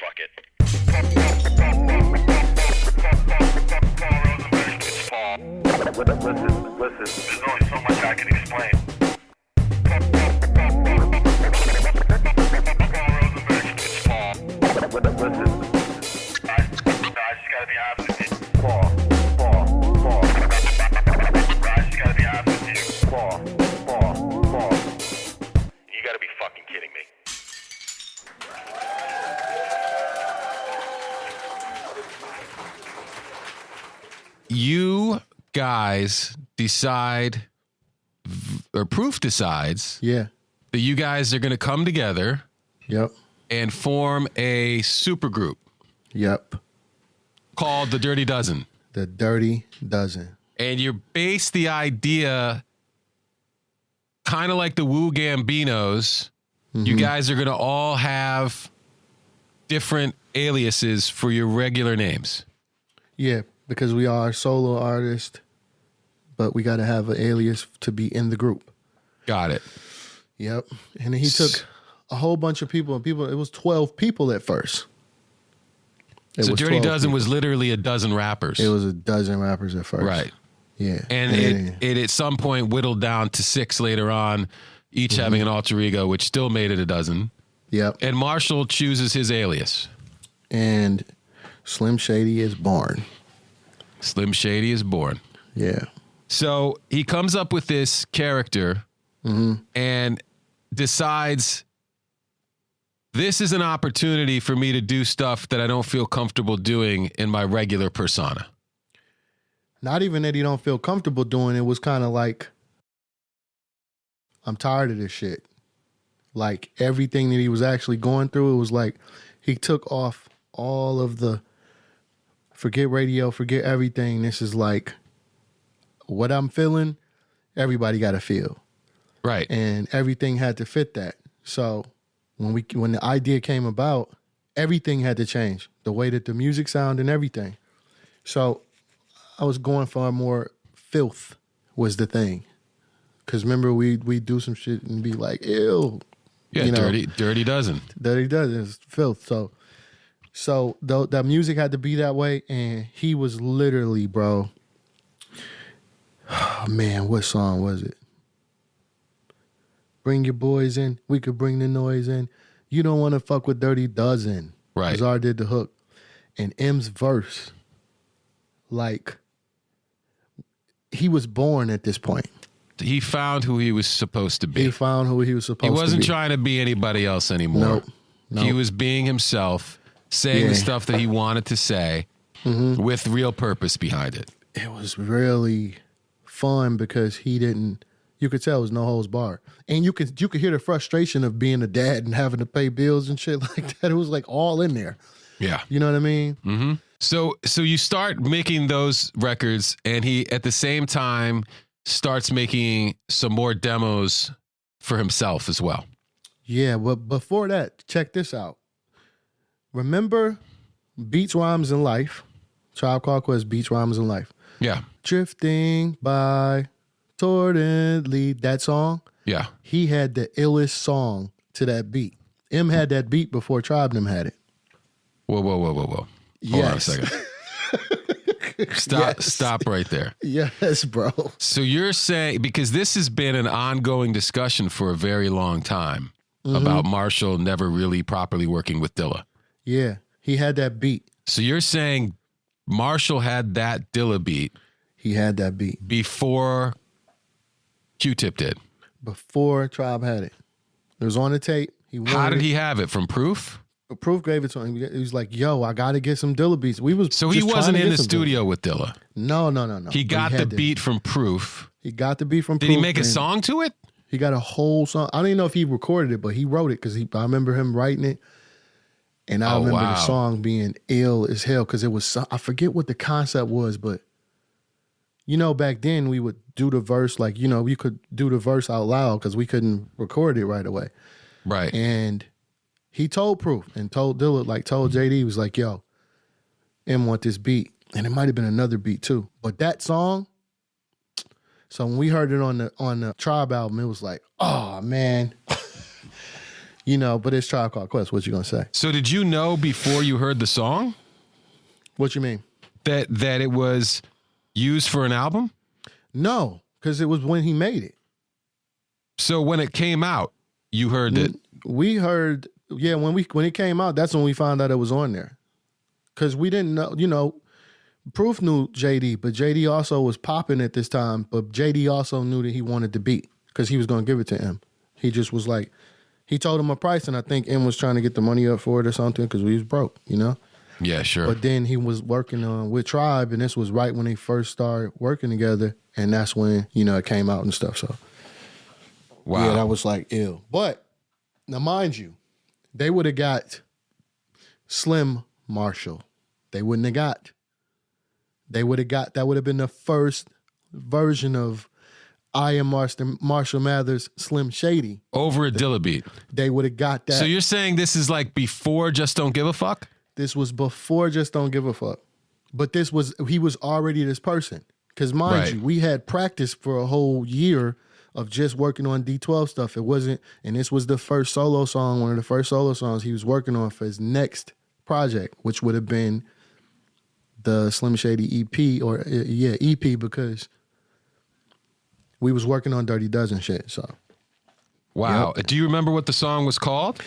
Fuck it. Listen. There's only so much I can explain. Listen. I just gotta be honest with you. Paul. I just gotta be honest with you. Paul. You gotta be fucking kidding me. You guys decide, or Proof decides, Yeah. that you guys are going to come together Yep. and form a supergroup Yep. called the Dirty Dozen. The Dirty Dozen. And you base the idea kind of like the Wu Gambinos. You guys are going to all have different aliases for your regular names. Yeah, because we are solo artists, but we got to have an alias to be in the group. Got it. Yep. And he took a whole bunch of people, it was 12 people at first. So Dirty 12 Dozen people. was literally a dozen rappers. It was a dozen rappers at first. Right. Yeah. And it at some point whittled down to 6 later on, each having an alter ego, which still made it a dozen. Yep. And Marshall chooses his alias. And Slim Shady is born. Slim Shady is born. Yeah. So he comes up with this character and decides, this is an opportunity for me to do stuff that I don't feel comfortable doing in my regular persona. Not even that he don't feel comfortable doing it, was kind of like, I'm tired of this shit. Like everything that he was actually going through, it was like he took off all of the forget radio, forget everything. This is like what I'm feeling, everybody got to feel. Right. And everything had to fit that. So when the idea came about, everything had to change. The way that the music sounded and everything. So I was going for a more filth was the thing. Because remember, we do some shit and be like, ew. Yeah, you know, Dirty Dozen. Dirty Dozen is filth. So the music had to be that way. And he was literally, bro, oh, man, what song was it? Bring your boys in. We could bring the noise in. You don't want to fuck with Dirty Dozen. Right. Czar did the hook. And M's verse, like, he was born at this point. He found who he was supposed to be. He found who he was supposed to be. He wasn't trying to be anybody else anymore. Nope. He was being himself, saying the stuff that he wanted to say with real purpose behind it. It was really fun because he didn't, you could tell it was no holds barred. And you could hear the frustration of being a dad and having to pay bills and shit like that. It was like all in there. Yeah. You know what I mean? Mm-hmm. So you start making those records, and he at the same time starts making some more demos for himself as well. Yeah, but before that, check this out. Remember Beats, Rhymes, and Life? Tribe Called Quest, Beats, Rhymes, and Life. Yeah. Drifting by toward and lead, that song? Yeah. He had the illest song to that beat. M had that beat before Tribe and them had it. Whoa. Hold on a second. Stop right there. Yes, bro. So you're saying, because this has been an ongoing discussion for a very long time about Marshall never really properly working with Dilla. Yeah, he had that beat. So you're saying Marshall had that Dilla beat. He had that beat. Before Q-Tip did. Before Tribe had it. It was on the tape. How did he have it? From Proof? Proof gave it to him. He was like, yo, I got to get some Dilla beats. So he wasn't in the studio with Dilla? No. He got the beat from Proof. He got the beat from Proof. Did he make a song to it? He got a whole song. I don't even know if he recorded it, but he wrote it because I remember him writing it. And I remember the song being ill as hell because it was, I forget what the concept was, but you know, back then we would do the verse, like, you know, we could do the verse out loud because we couldn't record it right away. Right. And he told Proof and told Dilla, like told JD, he was like, yo, M want this beat. And it might have been another beat too. But that song, So when we heard it on the Tribe album, it was like, oh man. But it's Tribe Called Quest. What you gonna say? So did you know before you heard the song What you mean? that it was used for an album? No, because it was when he made it. So when it came out, you heard it. We heard, when it came out, that's when we found out it was on there. Because we didn't know, Proof knew JD, but JD also was popping at this time. But JD also knew that he wanted the beat because he was going to give it to him. He just was like, he told him a price, and I think M was trying to get the money up for it or something because we was broke, Yeah, sure. But then he was working on with Tribe, and this was right when they first started working together, and that's when, it came out and stuff. So, wow. Yeah, that was like ill. But, now mind you, they would have got Slim Marshall. They wouldn't have got. That would have been the first version of I Am Marshall Mathers, Slim Shady. Over a Dilla beat. They would have got that. So you're saying this is like before Just Don't Give a Fuck? This was before Just Don't Give a Fuck. But he was already this person. Because mind you, we had practiced for a whole year of just working on D12 stuff. It wasn't, and this was the first solo song, one of the first solo songs he was working on for his next project, which would have been the Slim Shady EP, EP, because we was working on Dirty Dozen shit, so. Wow. Yep. Do you remember what the song was called?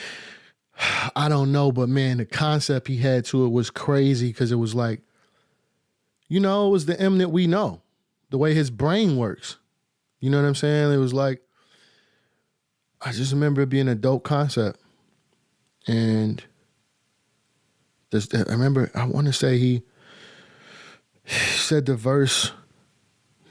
I don't know, but man, the concept he had to it was crazy because it was like, it was the M that we know, the way his brain works. You know what I'm saying? It was like, I just remember it being a dope concept. And I want to say he said the verse,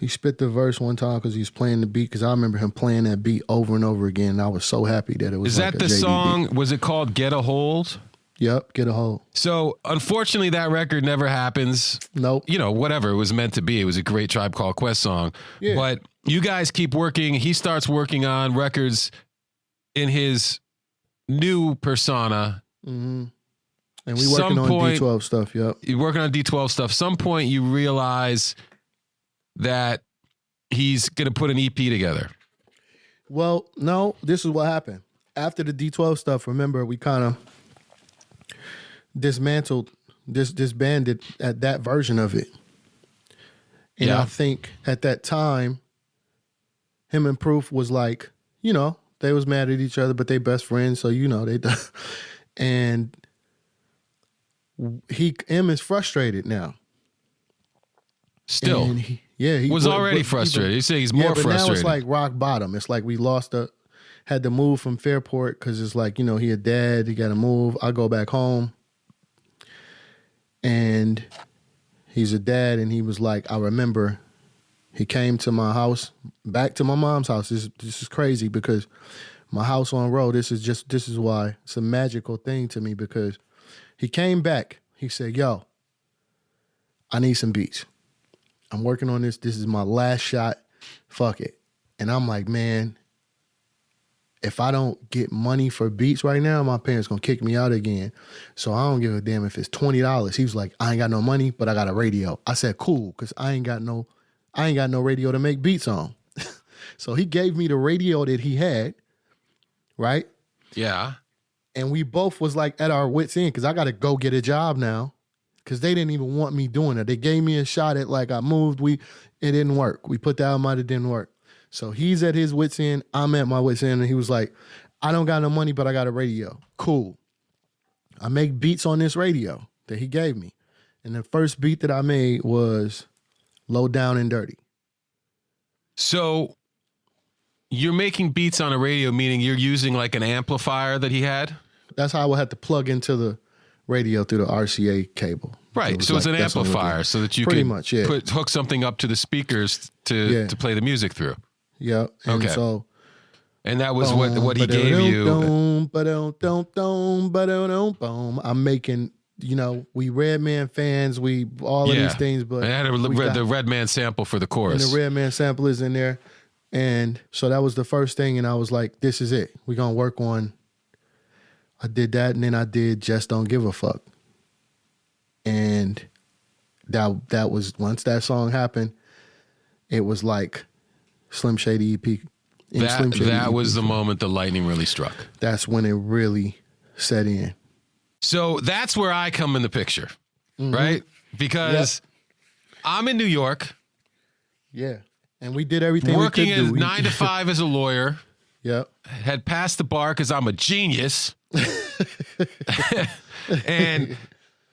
he spit the verse one time because he was playing the beat, because I remember him playing that beat over and over again, and I was so happy that it was Is like that the JD song, beat. was it called Get a Hold? Yep, Get a Hold. So, unfortunately, that record never happens. Nope. Whatever it was meant to be. It was a great Tribe Called Quest song. Yeah. But you guys keep working. He starts working on records in his new persona. Mm-hmm. And we working on D12 stuff, yep. You're working on D12 stuff. Some point you realize that he's going to put an EP together. Well, no, this is what happened. After the D12 stuff, remember, we kind of dismantled, disbanded at that version of it. And Yeah. I think at that time, him and Proof was like, they was mad at each other, but they best friends, so they and M is frustrated now. Still. And he was already frustrated. You say he's more but frustrated. now it's like rock bottom. It's like we had to move from Fairport because it's like, he a dad, he got to move. I go back home. And he's a dad, and he was like, I remember he came to my house, back to my mom's house. This is crazy because my house on road, this is why it's a magical thing to me, because he came back. He said, yo, I need some beats. I'm working on this. This is my last shot. Fuck it. And I'm like, man, if I don't get money for beats right now, my parents gonna kick me out again. So I don't give a damn if it's $20. He was like, I ain't got no money, but I got a radio. I said, cool, because I ain't got no radio to make beats on. So he gave me the radio that he had, right? Yeah. And we both was like at our wits' end, because I got to go get a job now, because they didn't even want me doing it. They gave me a shot at like I moved. It didn't work. We put the album out, it didn't work. So he's at his wits' end. I'm at my wits' end. And he was like, I don't got no money, but I got a radio. Cool. I make beats on this radio that he gave me. And the first beat that I made was Low Down and Dirty. So you're making beats on a radio, meaning you're using like an amplifier that he had? That's how I would have to plug into the radio through the RCA cable. Right. So it's an amplifier so that you pretty can much, yeah. hook something up to the speakers to play the music through. Yeah. And okay. So, and that was what he gave you. I'm making, we Redman fans, we all of these things, but I had the Redman sample for the chorus. And the Redman sample is in there. And so that was the first thing, and I was like, this is it. We're gonna work on. I did that, and then I did Just Don't Give a Fuck. And that was, once that song happened, it was like Slim Shady EP. That was the moment the lightning really struck. That's when it really set in. So that's where I come in the picture, right? Because I'm in New York. Yeah. And we did everything working we could do. 9 to 5 as a lawyer. Yep. Had passed the bar because I'm a genius.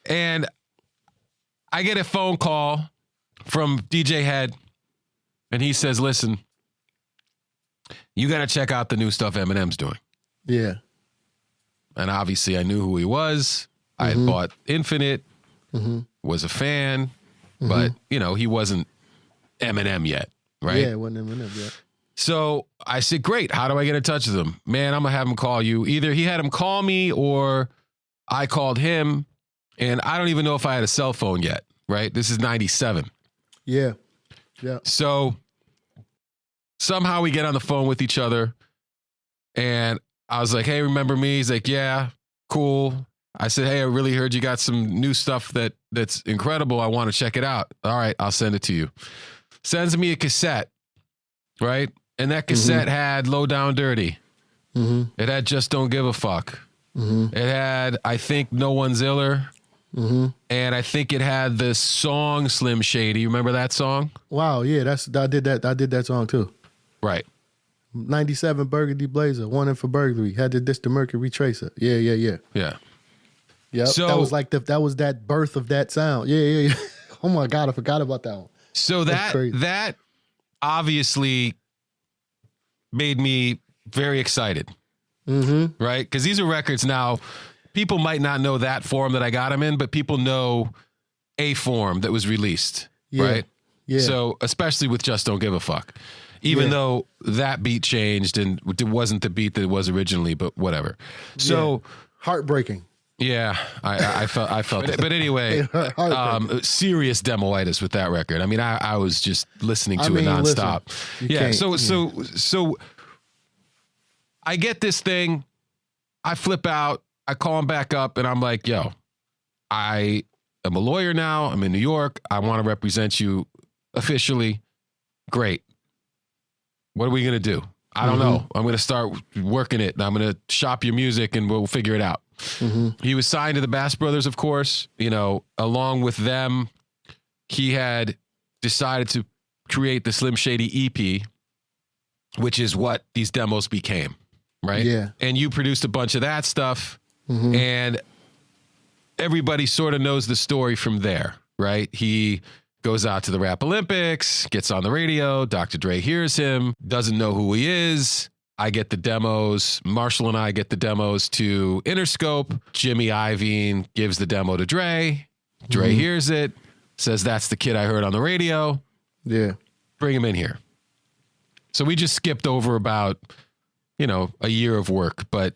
and I get a phone call from DJ Head, and he says, listen, you got to check out the new stuff Eminem's doing. Yeah. And obviously I knew who he was. I had bought Infinite, was a fan, but, you know, he wasn't Eminem yet, right? Yeah, it wasn't Eminem yet. So I said, great. How do I get in touch with him? Man, I'm going to have him call you. Either he had him call me or I called him. And I don't even know if I had a cell phone yet, right? This is 97. Yeah. Yeah. So somehow we get on the phone with each other. And I was like, hey, remember me? He's like, yeah, cool. I said, hey, I really heard you got some new stuff that's incredible. I want to check it out. All right, I'll send it to you. Sends me a cassette, right? And that cassette had Low Down Dirty. It had Just Don't Give a Fuck. It had, I think, No One's Iller. And I think it had the song Slim Shady. You remember that song? Wow, yeah, I did that song too. Right. 97 Burgundy Blazer, wanted for burglary, had to dish the Mercury Tracer. Yeah. Yeah. Yep. So that was like that was that birth of that sound. Yeah. Oh my God, I forgot about that one. So that obviously made me very excited. Right? Because these are records now. People might not know that form that I got them in, but people know a form that was released. Right? Yeah. So especially with Just Don't Give a Fuck. Even though that beat changed and it wasn't the beat that it was originally, but whatever. So heartbreaking. Yeah, I felt it. But anyway, serious demoitis with that record. I mean, I was just listening to it nonstop. So I get this thing, I flip out, I call him back up, and I'm like, yo, I am a lawyer now. I'm in New York. I want to represent you officially. Great. What are we going to do? I don't know. I'm going to start working it, and I'm going to shop your music, and we'll figure it out. He was signed to the Bass Brothers, of course. You know, along with them, he had decided to create the Slim Shady EP, which is what these demos became, right? Yeah. And you produced a bunch of that stuff, and everybody sort of knows the story from there, right? He goes out to the Rap Olympics, gets on the radio, Dr. Dre hears him, doesn't know who he is. I get the demos. Marshall and I get the demos to Interscope. Jimmy Iovine gives the demo to Dre. Dre hears it, says, that's the kid I heard on the radio. Yeah. Bring him in here. So we just skipped over about, a year of work. But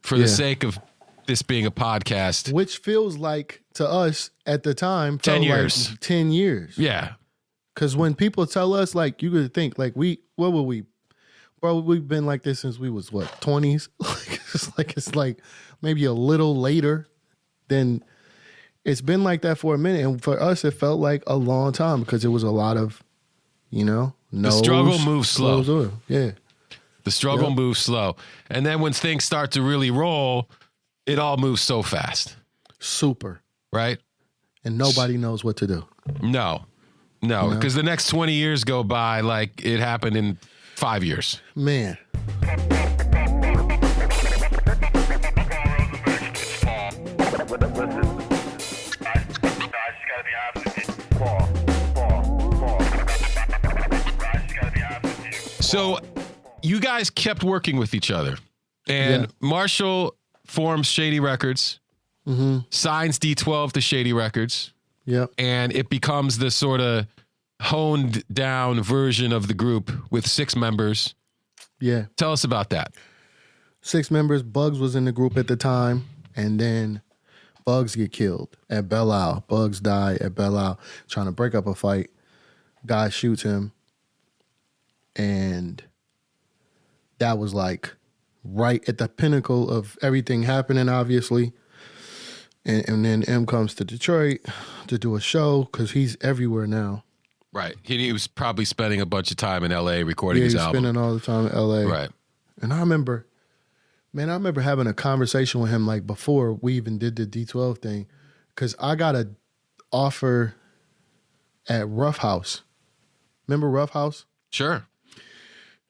for the sake of this being a podcast. Which feels like, to us at the time, 10 years. Like 10 years. Yeah. Because when people tell us, like, you could think, like, what were we? Bro, we've been like this since we was, 20s? It's like maybe a little later than it's been like that for a minute. And for us, it felt like a long time because it was a lot of, the struggle moves slow. Yeah. The struggle moves slow. And then when things start to really roll, it all moves so fast. Super. Right? And nobody knows what to do. No, because the next 20 years go by like it happened in 5 years. Man. So you guys kept working with each other, and Marshall forms Shady Records, signs D12 to Shady Records, and it becomes the sort of honed down version of the group with 6 members. Yeah. Tell us about that. 6 members. Bugs was in the group at the time, and then Bugs get killed at Belle Isle. Bugs die at Belle Isle trying to break up a fight. Guy shoots him, and that was like right at the pinnacle of everything happening, obviously. And then M comes to Detroit to do a show because he's everywhere now. Right. He was probably spending a bunch of time in L.A. recording Yeah, his he was album. spending all the time in L.A. Right. And I remember having a conversation with him like before we even did the D12 thing, because I got a offer at Rough House. Remember Rough House? Sure.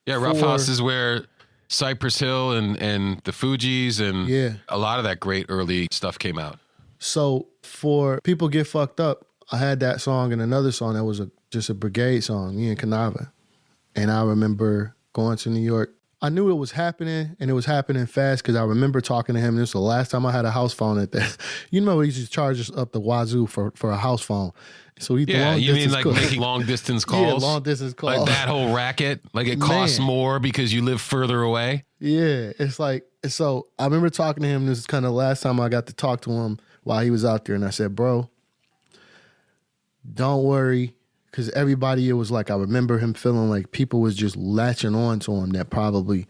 Yeah, Rough House is where Cypress Hill and the Fugees and a lot of that great early stuff came out. So for People Get Fucked Up, I had that song and another song that was just a Brigade song, me and Kanava. And I remember going to New York. I knew it was happening, and it was happening fast because I remember talking to him. This was the last time I had a house phone at that. You know, he used to charge us up the wazoo for a house phone. So he you mean like making long distance calls? Yeah, long distance calls. Like that whole racket? Like it costs more because you live further away? Yeah, it's like, so I remember talking to him. This is kind of the last time I got to talk to him while he was out there. And I said, bro, don't worry. Because everybody, it was like, I remember him feeling like people was just latching on to him that probably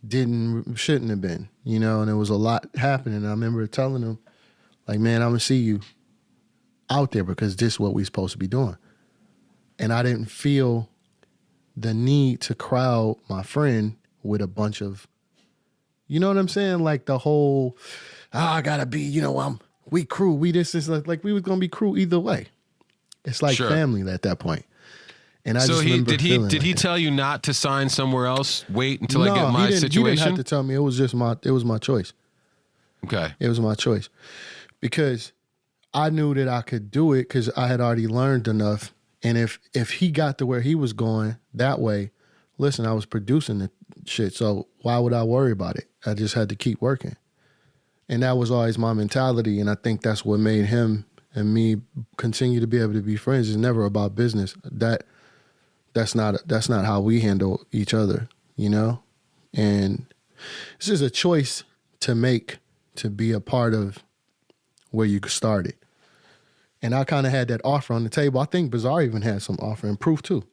shouldn't have been, you know, and there was a lot happening. And I remember telling him, like, man, I'm going to see you out there because this is what we're supposed to be doing. And I didn't feel the need to crowd my friend with a bunch of, you know what I'm saying? Like the whole, I got to be, you know, we crew, we this is like we was going to be crew either way. It's like family at that point. And I so just remember did he tell you not to sign somewhere else? Wait until I get my situation? He didn't have to tell me. It was my choice. Okay. It was my choice. Because I knew that I could do it because I had already learned enough. And if he got to where he was going that way, listen, I was producing the shit. So why would I worry about it? I just had to keep working. And that was always my mentality. And I think that's what made him and me continue to be able to be friends. It's never about business. That's not how we handle each other, you know? And it's just a choice to make to be a part of where you started. And I kind of had that offer on the table. I think Bizarre even had some offer and Proof too.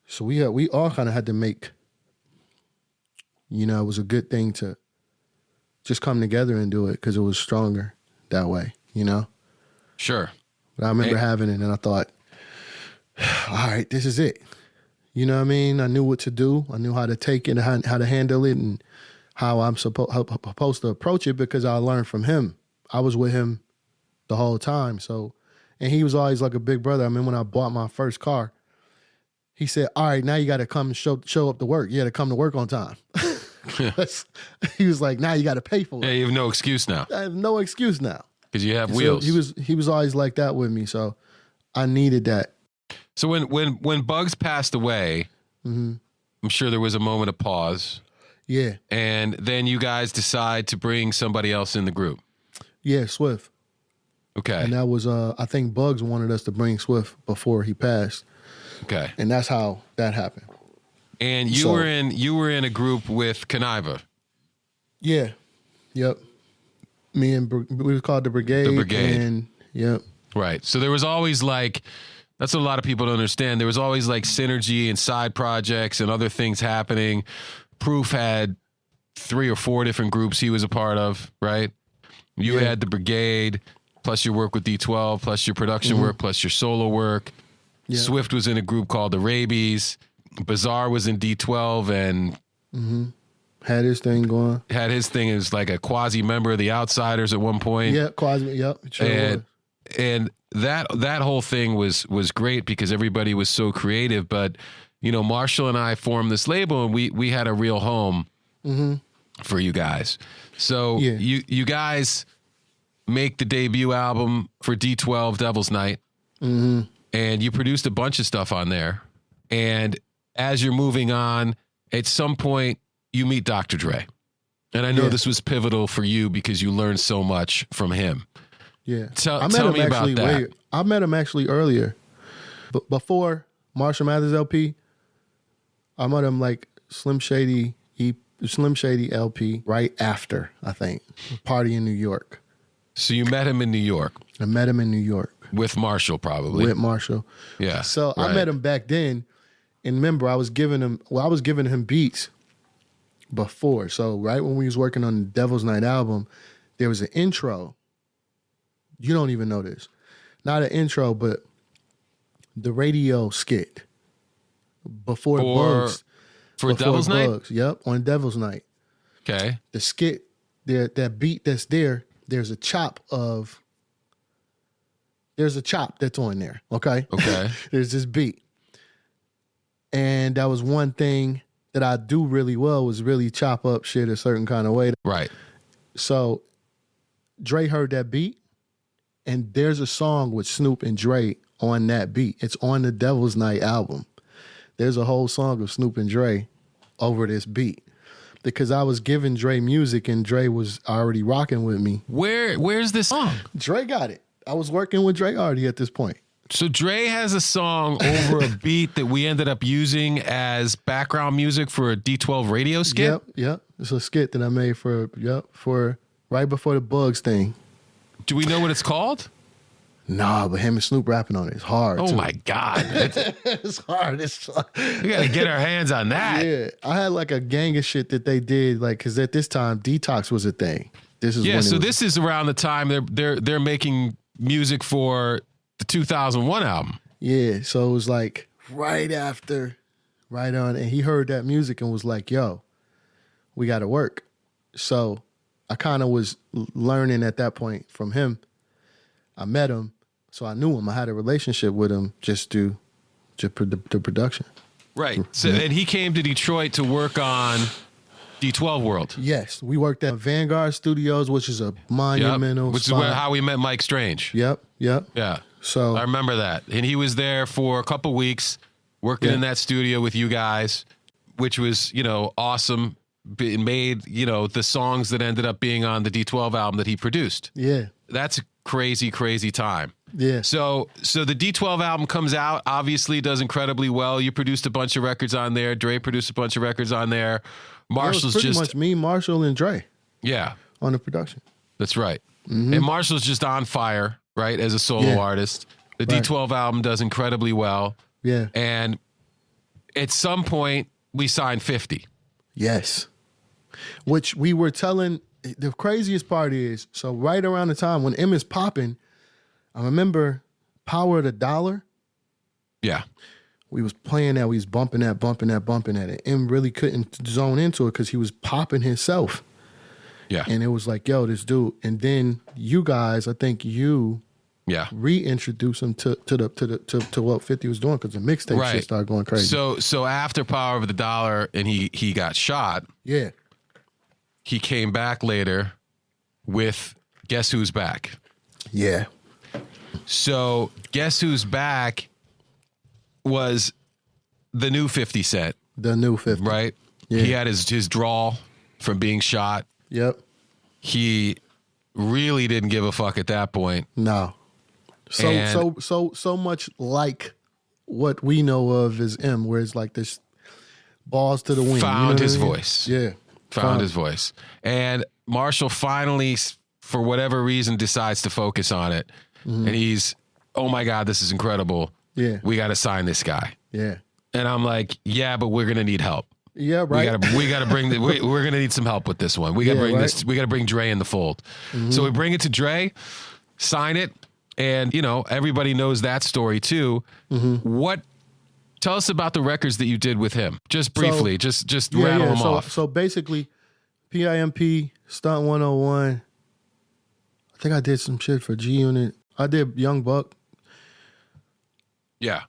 So we all kind of had to make, you know, it was a good thing to just come together and do it because it was stronger that way, you know? Sure. But I remember having it and I thought, all right, this is it. You know what I mean? I knew what to do. I knew how to take it, how to handle it, and how I'm supposed to approach it because I learned from him. I was with him the whole time. So, and he was always like a big brother. I mean, when I bought my first car, he said, all right, now you got to come and show up to work. You got to come to work on time. He was like, now you got to pay for it. Yeah, you have no excuse now. I have no excuse now. Because you have wheels. So he was always like that with me. So I needed that. So when Bugs passed away, I'm sure there was a moment of pause. Yeah. And then you guys decide to bring somebody else in the group. Yeah, Swift. Okay. And that was I think Bugs wanted us to bring Swift before he passed. Okay. And that's how that happened. And you were in a group with Kanava. Yeah. Yep. Me and we was called the Brigade. The Brigade. And yep. Right. So there was always like, that's what a lot of people don't understand. There was always like synergy and side projects and other things happening. Proof had 3 or 4 different groups he was a part of, right? You had the Brigade, plus your work with D12, plus your production work, plus your solo work. Yeah. Swift was in a group called the Rabies. Bizarre was in D12 and had his thing going. Had his thing as like a quasi member of the Outsiders at one point. Yeah, quasi. Yep. Sure and that whole thing was great because everybody was so creative. But you know, Marshall and I formed this label, and we had a real home for you guys. So you guys make the debut album for D12, Devil's Night, and you produced a bunch of stuff on there. And as you're moving on, at some point you meet Dr. Dre. And I know this was pivotal for you because you learned so much from him. Yeah. Tell me about that. I met him actually earlier. But before Marshall Mathers LP, I met him like Slim Shady LP right after, I think. A party in New York. So you met him in New York? I met him in New York. With Marshall, probably. With Marshall. Yeah. So I met him back then. And remember, I was giving him beats before. So right when we was working on the Devil's Night album, there was an intro. You don't even know this. Not an intro, but the radio skit before Bugs. For Devil's Night? Yep, on Devil's Night. Okay. The skit, that beat that's there, there's a chop that's on there, okay? Okay. There's this beat. And that was one thing that I do really well, was really chop up shit a certain kind of way. Right. So Dre heard that beat, and there's a song with Snoop and Dre on that beat. It's on the Devil's Night album. There's a whole song of Snoop and Dre over this beat. Because I was giving Dre music and Dre was already rocking with me. Where's this song? Dre got it. I was working with Dre already at this point. So Dre has a song over a beat that we ended up using as background music for a D12 radio skit? Yep. It's a skit that I made for right before the Bugs thing. Do we know what it's called? Nah, but him and Snoop rapping on it. It's hard. Oh too. my God. It's hard. We got to get our hands on that. Yeah. I had like a gang of shit that they did, like, because at this time, Detox was a thing. This is around the time they're making music for the 2001 album. Yeah. So it was like right on. And he heard that music and was like, yo, we got to work. So I kind of was learning at that point from him. I met him, so I knew him. I had a relationship with him just the production. Right. So and he came to Detroit to work on D12 World. Yes, we worked at Vanguard Studios, which is a monumental which spot. is how we met Mike Strange. Yep. Yeah. So I remember that. And he was there for a couple weeks working in that studio with you guys, which was, awesome. It made, the songs that ended up being on the D12 album that he produced. Yeah. That's a crazy, crazy time. Yeah. So the D12 album comes out, obviously does incredibly well. You produced a bunch of records on there. Dre produced a bunch of records on there. Marshall's pretty much me, Marshall, and Dre. Yeah. On the production. That's right. Mm-hmm. And Marshall's just on fire, right, as a solo artist. The D12 album does incredibly well. Yeah. And at some point, we signed 50. Yes. Which we were telling, the craziest part is, so right around the time when M is popping, I remember Power of the Dollar. Yeah. We was playing that, we was bumping that. And M really couldn't zone into it because he was popping himself. Yeah. And it was like, yo, this dude. And then you guys, I think you reintroduced him to what 50 was doing because the mixtape shit started going crazy. So after Power of the Dollar and he got shot. Yeah. He came back later with Guess Who's Back. Yeah. So Guess Who's Back was the new 50 Cent. The new 50. Right? Yeah. He had his drawl from being shot. Yep. He really didn't give a fuck at that point. No. So much like what we know of as M, where it's like this balls to the wind. Found his voice. Yeah. Found his voice. And Marshall finally, for whatever reason, decides to focus on it. Mm-hmm. And he's, oh my God, this is incredible. Yeah. We got to sign this guy. Yeah. And I'm like, yeah, but we're going to need help. Yeah, right. We got to bring we're going to need some help with this one. We got to bring this. We got to bring Dre in the fold. Mm-hmm. So we bring it to Dre, sign it. And, everybody knows that story too. Mm-hmm. Tell us about the records that you did with him. Just briefly, just rattle them off. So basically, PIMP, Stunt 101. I think I did some shit for G Unit. I did Young Buck. Yeah.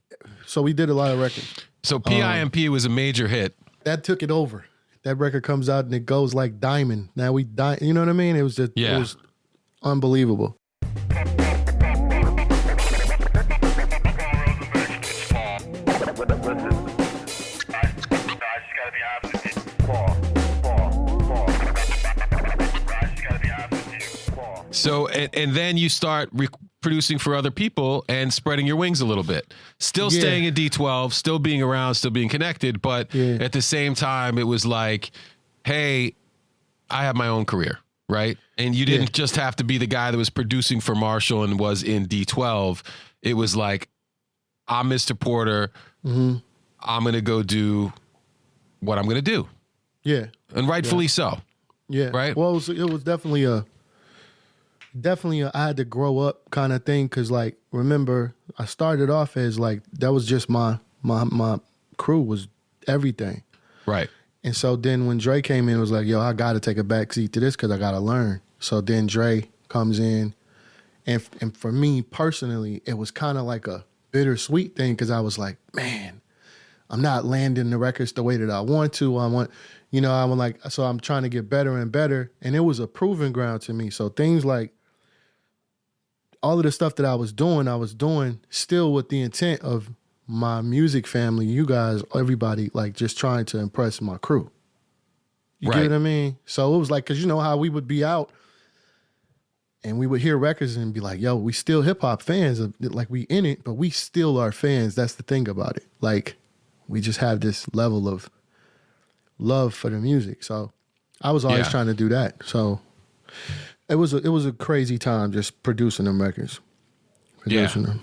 So we did a lot of records. So PIMP was a major hit. That took it over. That record comes out and it goes like diamond. Now we die. You know what I mean? It was just it was unbelievable. So, and then you start producing for other people and spreading your wings a little bit. Still staying in D12, still being around, still being connected. But at the same time, it was like, hey, I have my own career, right? And you didn't just have to be the guy that was producing for Marshall and was in D12. It was like, I'm Mr. Porter. Mm-hmm. I'm going to go do what I'm going to do. Yeah. And rightfully so. Yeah. Right? Well, it was definitely a definitely I had to grow up kind of thing because, like, remember, I started off as, like, that was just my crew was everything. Right. And so then when Dre came in, it was like, yo, I got to take a backseat to this because I got to learn. So then Dre comes in. And for me personally, it was kind of like a bittersweet thing because I was like, man, I'm not landing the records the way that I want to. So I'm trying to get better and better. And it was a proving ground to me. So things like all of the stuff that I was doing still with the intent of my music family, you guys, everybody, like just trying to impress my crew. You get what I mean? So it was like, because you know how we would be out and we would hear records and be like, yo, we still hip hop fans. Like we in it, but we still are fans. That's the thing about it. Like we just have this level of love for the music. So I was always trying to do that. So it was a crazy time just producing them records. Them.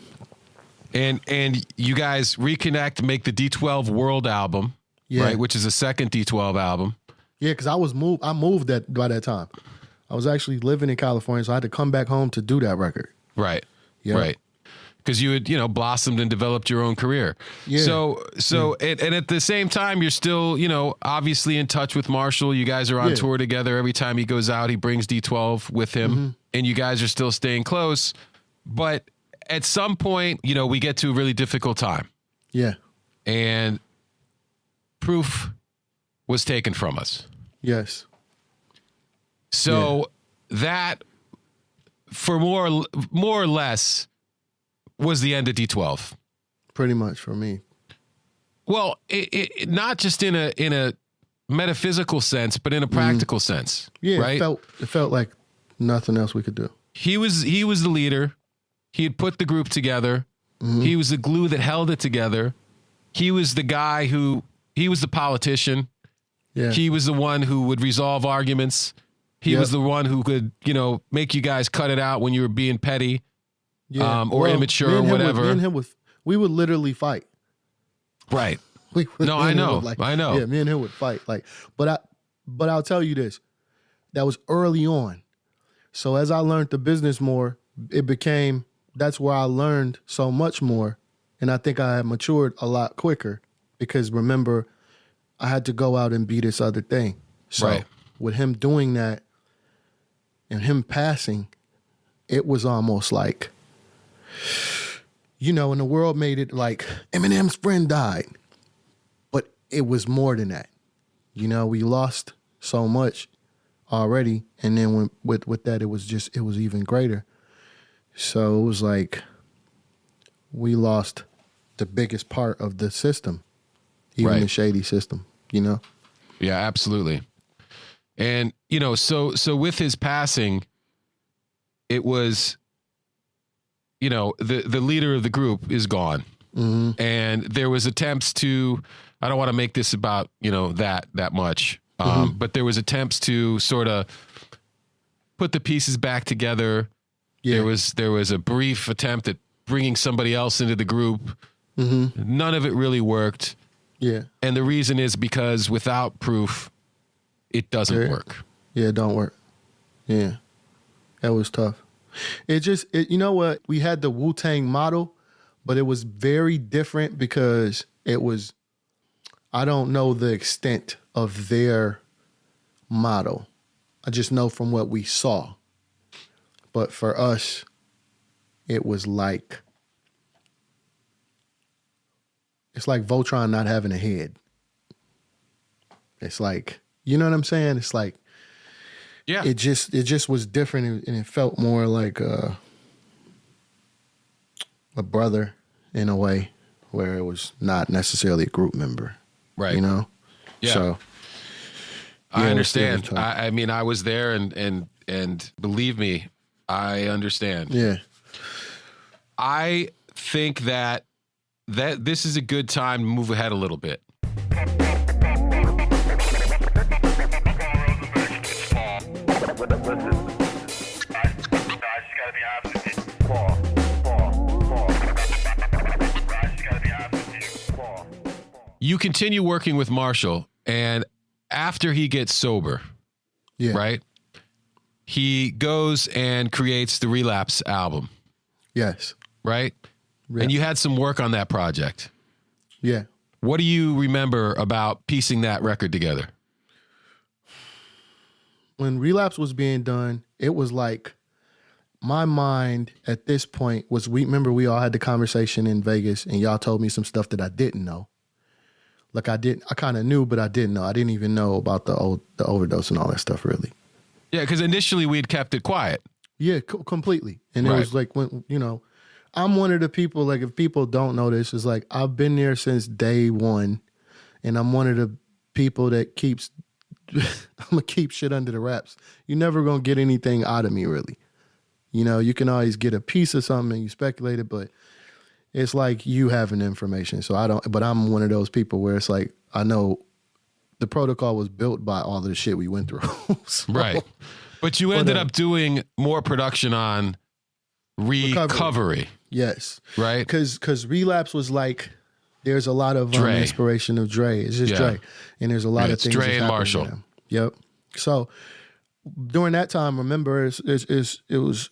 And you guys reconnect, make the D12 World album, right? Which is the second D12 album. Yeah, because I moved by that time. I was actually living in California, so I had to come back home to do that record. Right. Yeah. Right. Because you had, blossomed and developed your own career. Yeah. So, and at the same time, you're still, obviously in touch with Marshall. You guys are on tour together. Every time he goes out, he brings D12 with him, and you guys are still staying close. But at some point, we get to a really difficult time. Yeah. And Proof was taken from us. Yes. So that, for more or less, was the end of D12. Pretty much for me. Well, it not just in a metaphysical sense, but in a practical sense. Yeah, right? It felt like nothing else we could do. He was the leader. He had put the group together. He was the glue that held it together. He was the guy he was the politician. Yeah. He was the one who would resolve arguments. He was the one who could, make you guys cut it out when you were being petty. Yeah. Or immature or whatever. Me and him we would literally fight. Right. I know. I know. Yeah, me and him would fight. But I'll tell you this. That was early on. So as I learned the business more, that's where I learned so much more. And I think I had matured a lot quicker because remember, I had to go out and be this other thing. So with him doing that and him passing, it was almost like, and the world made it like Eminem's friend died. But it was more than that. We lost so much already. And then with that, it was even greater. So it was like we lost the biggest part of the system, even the Shady system, Yeah, absolutely. And, so with his passing, it was, the leader of the group is gone. And there was attempts to, I don't want to make this about, that much, but there was attempts to sort of put the pieces back together. Yeah. There was a brief attempt at bringing somebody else into the group. None of it really worked. Yeah. And the reason is because without Proof, it doesn't work. Yeah, it don't work. Yeah. That was tough. You know what? We had the Wu-Tang model, but it was very different because I don't know the extent of their model. I just know from what we saw. But for us, it was like, it's like Voltron not having a head. It's like, you know what I'm saying? It's like, it just was different and it felt more like a brother in a way where it was not necessarily a group member. Right. Yeah. So I understand. I mean, I was there and believe me, I understand. Yeah. I think that this is a good time to move ahead a little bit. You continue working with Marshall, and after he gets sober, right? he goes and creates the Relapse album, Yes. right? Yeah. And you had some work on that project. Yeah. What do you remember about piecing that record together? When Relapse was being done, it was like my mind at this point was, we all had the conversation in Vegas and y'all told me some stuff that I didn't know. Like I kind of knew, but I didn't know. I didn't even know about the overdose and all that stuff really. Yeah, because initially we'd kept it quiet. Yeah, completely. And Right. it was like, when, I'm one of the people, like if people don't know this, is like I've been there since day one and I'm one of the people that keeps, I'm going to keep shit under the wraps. You're never going to get anything out of me really. You can always get a piece of something and you speculate it, but it's like you having information. So but I'm one of those people where it's like, I know the protocol was built by all of the shit we went through. So, Right. But you ended up doing more production on Recovery. Yes. Right? Because Relapse was like, there's a lot of Dre. inspiration of Dre. It's just Dre. And there's a lot of It's things. Dre that's and happening Marshall. with him. Yep. So during that time, remember, it was,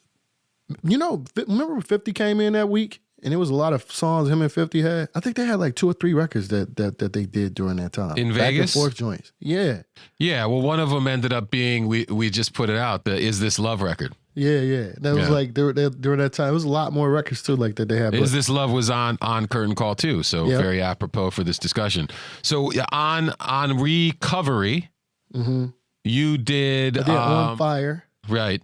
remember when 50 came in that week? And it was a lot of songs him and 50 had. I think they had like 2 or 3 records that they did during that time. In Back Vegas? and forth joints. Yeah. Yeah, well, one of them ended up being, we just put it out, the Is This Love record. Yeah. That was like during that time. It was a lot more records too, like that they had. Is This Love was on Curtain Call too, so very apropos for this discussion. So on Recovery, you did... I did On Fire. Right.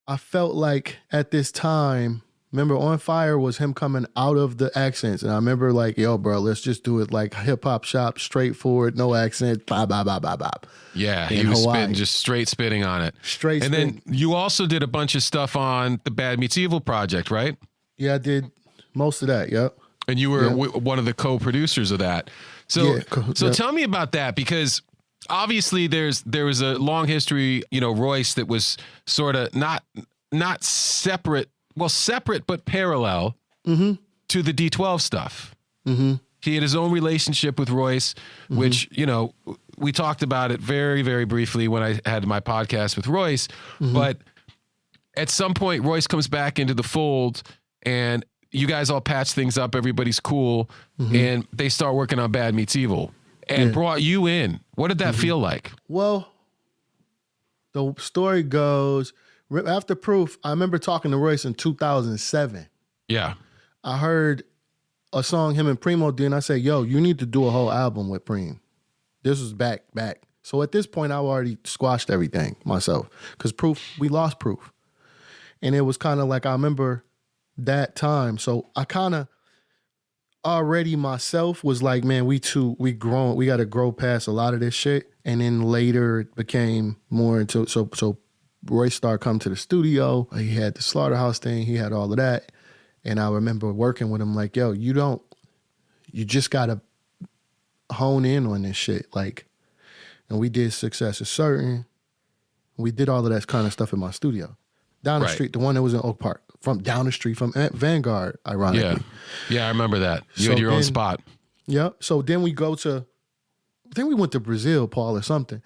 I felt like at this time, remember On Fire was him coming out of the accents. And I remember like, yo, bro, let's just do it like hip hop shop, straightforward, no accent, bop, bop, bop, bop, bop. Yeah, In he was Hawaii. spitting, just straight spitting on it. Straight And spitting. then you also did a bunch of stuff on the Bad Meets Evil project, right? Yeah, I did most of that, yep. And you were one of the co-producers of that. So, tell me about that, because obviously there was a long history, Royce, that was sort of not separate, separate but parallel to the D12 stuff. He had his own relationship with Royce, which, we talked about it very, very briefly when I had my podcast with Royce. But at some point, Royce comes back into the fold and you guys all patch things up. Everybody's cool. And they start working on Bad Meets Evil and brought you in. What did that feel like? Well, the story goes, after Proof, I remember talking to Royce in 2007. Yeah. I heard a song him and Primo did, and I said, yo, you need to do a whole album with Preem. This was back. So at this point, I already squashed everything myself because we lost Proof. And it was kind of like, I remember that time. So I kind of already myself was like, man, we grown. We got to grow past a lot of this shit. And then later it became more into, so Royce started coming to the studio. He had the Slaughterhouse thing. He had all of that. And I remember working with him like, yo, you just got to hone in on this shit. Like, and we did Success is Certain. We did all of that kind of stuff in my studio. Down the street, the one that was in Oak Park, from down the street from Vanguard, ironically. Yeah, I remember that. You had your own spot. Yeah. So then we go to, I think we went to Brazil, Paul, or something.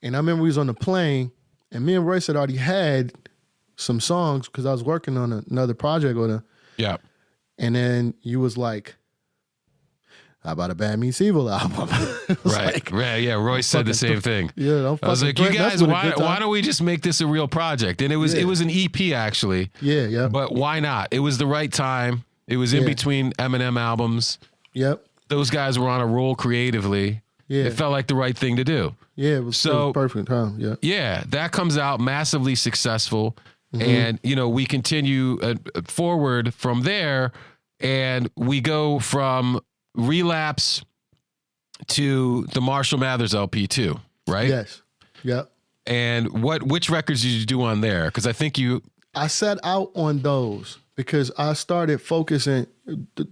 And I remember we was on the plane, and me and Royce had already had some songs because I was working on another project with him. Yeah. And then you was like, how about a Bad Meets Evil album? Right. Yeah. Royce said the same thing. Yeah. I was like, you guys, why don't we just make this a real project? And it was an EP actually. Yeah. But why not? It was the right time. It was in between Eminem albums. Yep. Those guys were on a roll creatively. Yeah. It felt like the right thing to do. Yeah, it was perfect, huh? Yeah. Yeah, that comes out massively successful. And, we continue forward from there, and we go from Relapse to the Marshall Mathers LP too, right? Yes. Yep. And which records did you do on there? Because I think I set out on those because I started focusing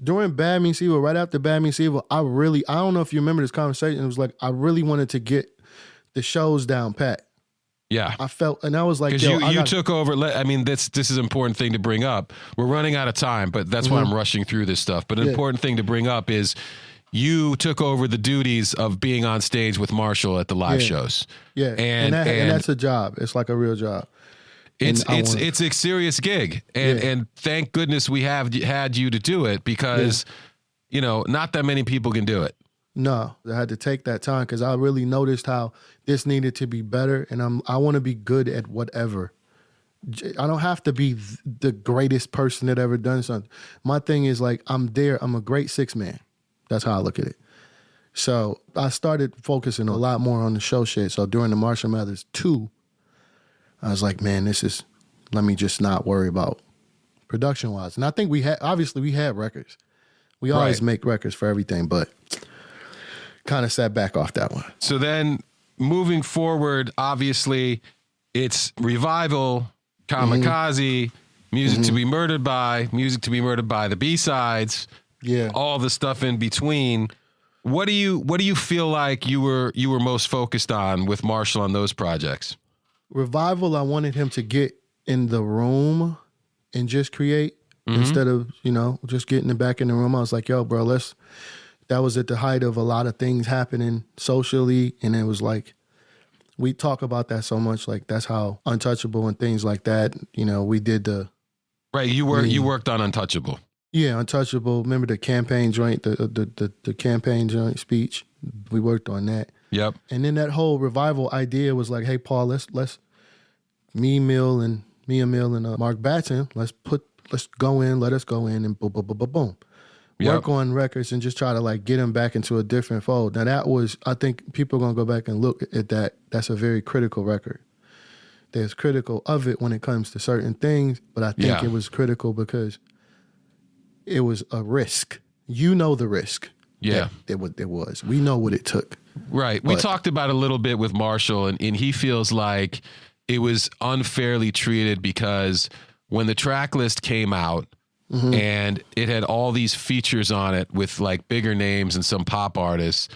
during Bad Meets Evil, right after Bad Meets Evil. I don't know if you remember this conversation. It was like, I really wanted to get the shows down pat. Yeah. I felt, and I was like, because you took over. I mean, this is an important thing to bring up. We're running out of time, but that's why I'm rushing through this stuff. But an important thing to bring up is you took over the duties of being on stage with Marshall at the live shows. Yeah. And that's a job. It's like a real job. It's a serious gig, and thank goodness we have had you to do it, because not that many people can do it. No, I had to take that time because I really noticed how this needed to be better, and I want to be good at whatever. I don't have to be the greatest person that ever done something. My thing is like I'm a great six man. That's how I look at it. So I started focusing a lot more on the show shit. So during the Marshall Mathers 2, I was like, man, let me just not worry about production wise. And I think we had records. We always make records for everything, but kind of sat back off that one. So then moving forward, obviously it's Revival, Kamikaze, Music to be Murdered By, Music to be Murdered By, the B-sides, all the stuff in between. What do you feel like you were most focused on with Marshall on those projects? Revival, I wanted him to get in the room and just create instead of, just getting back in the room. I was like, yo, bro, that was at the height of a lot of things happening socially. And it was like, we talk about that so much. Like that's how Untouchable and things like that, we did Right. You worked on Untouchable. Yeah. Untouchable. Remember the campaign joint, the campaign joint speech? We worked on that. Yep. And then that whole Revival idea was like, hey, Paul, let's Mia Mill and Mark Batson, let's go in, let us go in and boom, boom, boom, boom, boom. Work on records and just try to like get them back into a different fold. Now that was, I think people are going to go back and look at that. That's a very critical record. There's critical of it when it comes to certain things, but I think it was critical because it was a risk. The risk. Yeah. That was. We know what it took. Right. We talked about it a little bit with Marshall, and he feels like it was unfairly treated because when the track list came out and it had all these features on it with like bigger names and some pop artists,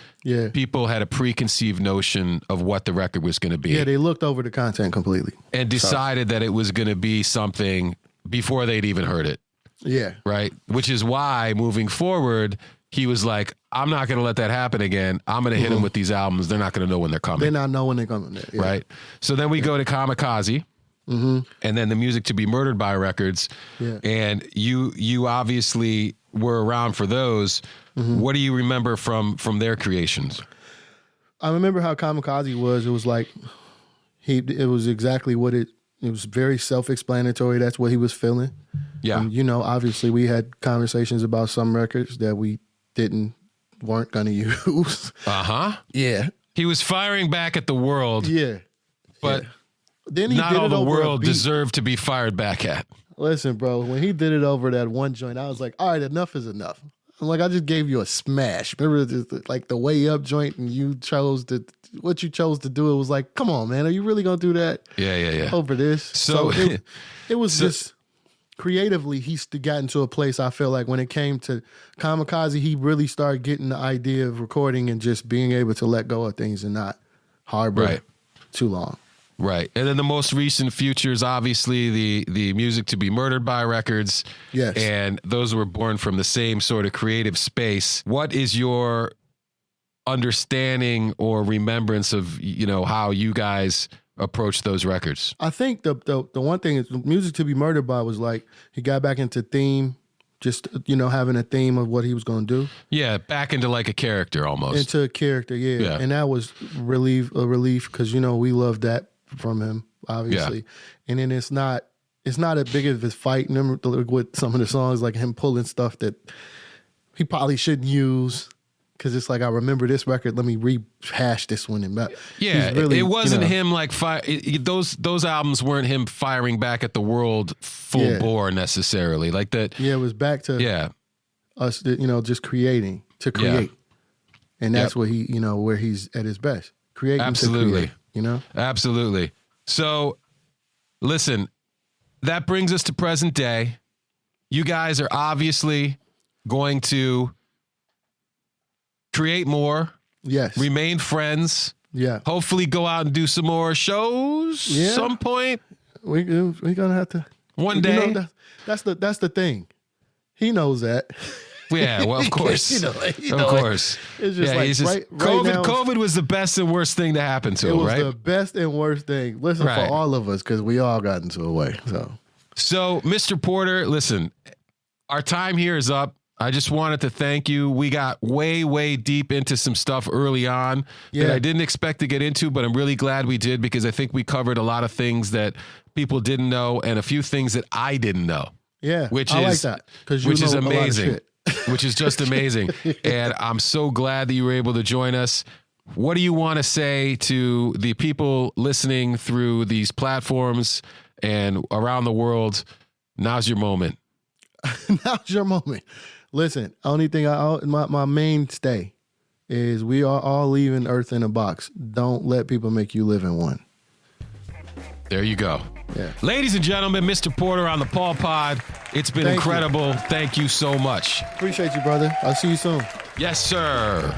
people had a preconceived notion of what the record was going to be. Yeah, they looked over the content completely. And decided that it was going to be something before they'd even heard it. Yeah. Right. Which is why moving forward, he was like, I'm not going to let that happen again. I'm going to hit them with these albums. They're not going to know when they're coming. They're not know when they're coming. Yeah. Right. So then we go to Kamikaze and then the Music to be Murdered By records. Yeah. And you obviously were around for those. What do you remember from their creations? I remember how Kamikaze was. It was like, it was exactly what it was very self-explanatory. That's what he was feeling. Yeah. And, obviously we had conversations about some records that we weren't going to use. Yeah. He was firing back at the world. Yeah. But then he not did all it the over world deserved to be fired back at. Listen, bro, when he did it over that one joint, I was like, all right, enough is enough. I'm like, I just gave you a smash. Remember like the Way Up joint, and what you chose to do, it was like, come on, man, are you really going to do that? Yeah. Over this? So it was just creatively, he's gotten to a place, I feel like when it came to Kamikaze, he really started getting the idea of recording and just being able to let go of things and not harbor too long. Right. And then the most recent features, obviously, the Music to be Murdered By records. Yes. And those were born from the same sort of creative space. What is your understanding or remembrance of, how you guys approach those records? I think the one thing is Music to be Murdered By was like, he got back into theme, just, having a theme of what he was going to do. Yeah, back into like a character almost. Into a character, yeah. And that was a relief because, we love that from him, obviously. Yeah. And then it's not as big of a fight. Remember with some of the songs, like him pulling stuff that he probably shouldn't use. Because it's like, I remember this record, let me rehash this one. And really, it wasn't him like those albums weren't him firing back at the world full bore necessarily. Like that. Yeah, it was back to us, just creating to create. And that's what he, where he's at his best. Creating Absolutely. to create, Absolutely. So listen, that brings us to present day. You guys are obviously going to create more. Yes. Remain friends. Yeah. Hopefully go out and do some more shows some point. We're going to have to. One day. That's the thing. He knows that. Yeah, well, of course. Of course. It's just he's just, COVID was the best and worst thing to happen to him, right? It was the best and worst thing. Listen, for all of us, because we all got into a way. So, Mr. Porter, listen, our time here is up. I just wanted to thank you. We got way, way deep into some stuff early on that I didn't expect to get into, but I'm really glad we did because I think we covered a lot of things that people didn't know and a few things that I didn't know. Yeah, which I is like that, which is amazing. Which is just amazing. And I'm so glad that you were able to join us. What do you want to say to the people listening through these platforms and around the world? Now's your moment. Now's your moment. Listen, only thing my mainstay is we are all leaving Earth in a box. Don't let people make you live in one. There you go. Yeah. Ladies and gentlemen, Mr. Porter on the Paul Pod. It's been incredible. Thank you so much. Appreciate you, brother. I'll see you soon. Yes, sir.